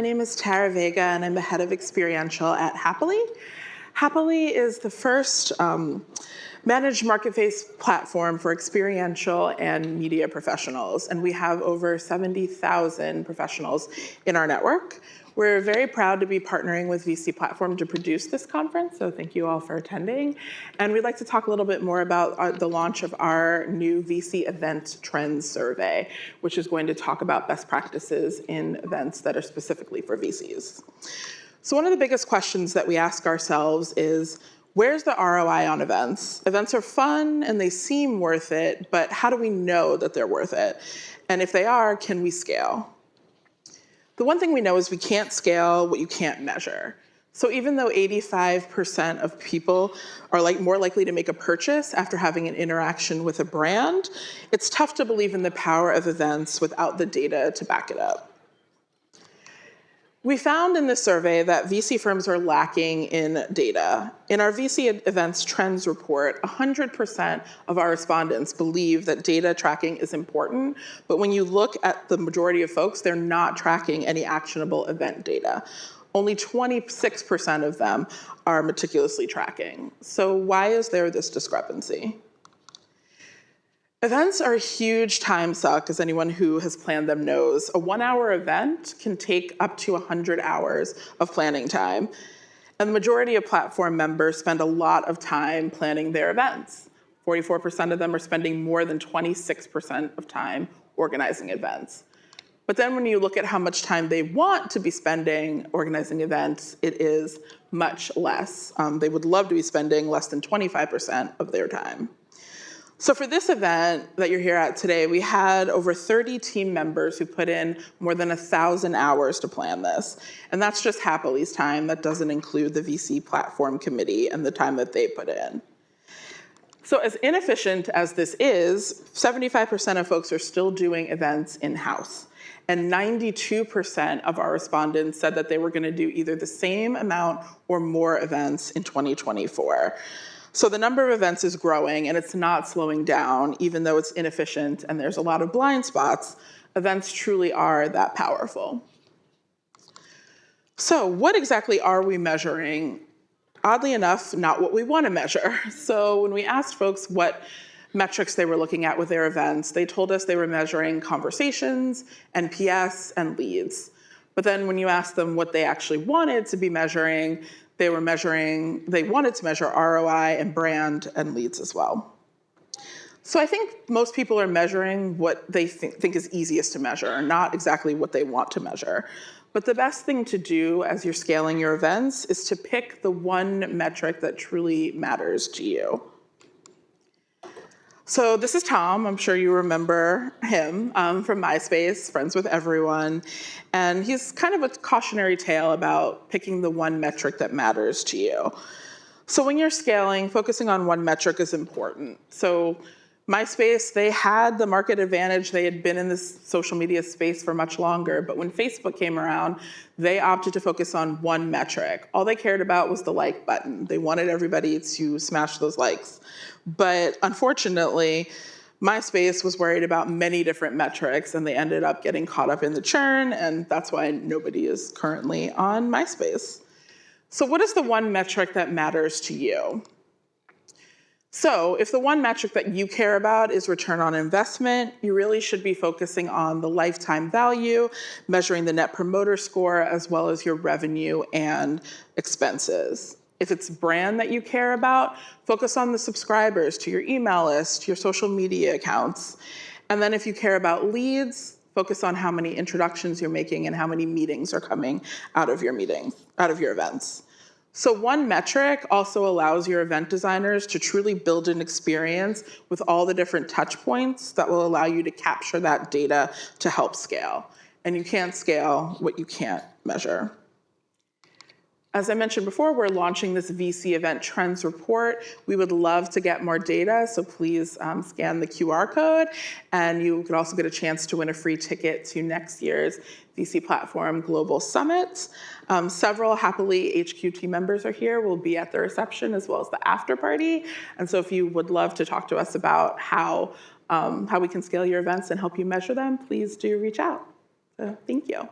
name is Tara Vega, and I'm the head of Experiential at Happily. Happily is the first managed marketplace platform for experiential and media professionals, and we have over 70,000 professionals in our network. We're very proud to be partnering with VC Platform to produce this conference, so thank you all for attending. And we'd like to talk a little bit more about the launch of our new VC Event Trends Survey, which is going to talk about best practices in events that are specifically for VCs. So one of the biggest questions that we ask ourselves is, where's the ROI on events? Events are fun and they seem worth it, but how do we know that they're worth it? And if they are, can we scale? The one thing we know is we can't scale what you can't measure. So even though 85% of people are more likely to make a purchase after having an interaction with a brand, it's tough to believe in the power of events without the data to back it up. We found in this survey that VC firms are lacking in data. In our VC Events Trends report, 100% of our respondents believe that data tracking is important, but when you look at the majority of folks, they're not tracking any actionable event data. Only 26% of them are meticulously tracking. So why is there this discrepancy? Events are a huge time suck, as anyone who has planned them knows. A 1-hour event can take up to 100 hours of planning time. And the majority of platform members spend a lot of time planning their events. 44% of them are spending more than 26% of time organizing events. But then when you look at how much time they want to be spending organizing events, it is much less. They would love to be spending less than 25% of their time. So for this event that you're here at today, we had over 30 team members who put in more than 1,000 hours to plan this. And that's just Happily's time. That doesn't include the VC platform committee and the time that they put in. So as inefficient as this is, 75% of folks are still doing events in-house. And 92% of our respondents said that they were going to do either the same amount or more events in 2024. So the number of events is growing and it's not slowing down, even though it's inefficient and there's a lot of blind spots. Events truly are that powerful. So what exactly are we measuring? Oddly enough, not what we want to measure. So when we asked folks what metrics they were looking at with their events, they told us they were measuring conversations, NPS, and leads. But then when you asked them what they actually wanted to be measuring, they wanted to measure ROI and brand and leads as well. So I think most people are measuring what they think is easiest to measure, not exactly what they want to measure. But the best thing to do as you're scaling your events is to pick the one metric that truly matters to you. So this is Tom. I'm sure you remember him from MySpace, friends with everyone. And he's kind of a cautionary tale about picking the one metric that matters to you. So when you're scaling, focusing on one metric is important. So MySpace, they had the market advantage. They had been in this social media space for much longer. But when Facebook came around, they opted to focus on one metric. All they cared about was the like button. They wanted everybody to smash those likes. But unfortunately, MySpace was worried about many different metrics, and they ended up getting caught up in the churn, and that's why nobody is currently on MySpace. So what is the one metric that matters to you? So if the one metric that you care about is return on investment, you really should be focusing on the lifetime value, measuring the net promoter score, as well as your revenue and expenses. If it's brand that you care about, focus on the subscribers to your email list, your social media accounts. And then if you care about leads, focus on how many introductions you're making and how many meetings are coming out of your events. So one metric also allows your event designers to truly build an experience with all the different touch points that will allow you to capture that data to help scale. And you can't scale what you can't measure. As I mentioned before, we're launching this VC Event Trends report. We would love to get more data, so please scan the QR code. And you could also get a chance to win a free ticket to next year's VC Platform Global Summit. Several Happily HQ team members are here. We'll be at the reception as well as the after party. And so if you would love to talk to us about how we can scale your events and help you measure them, please do reach out. So thank you.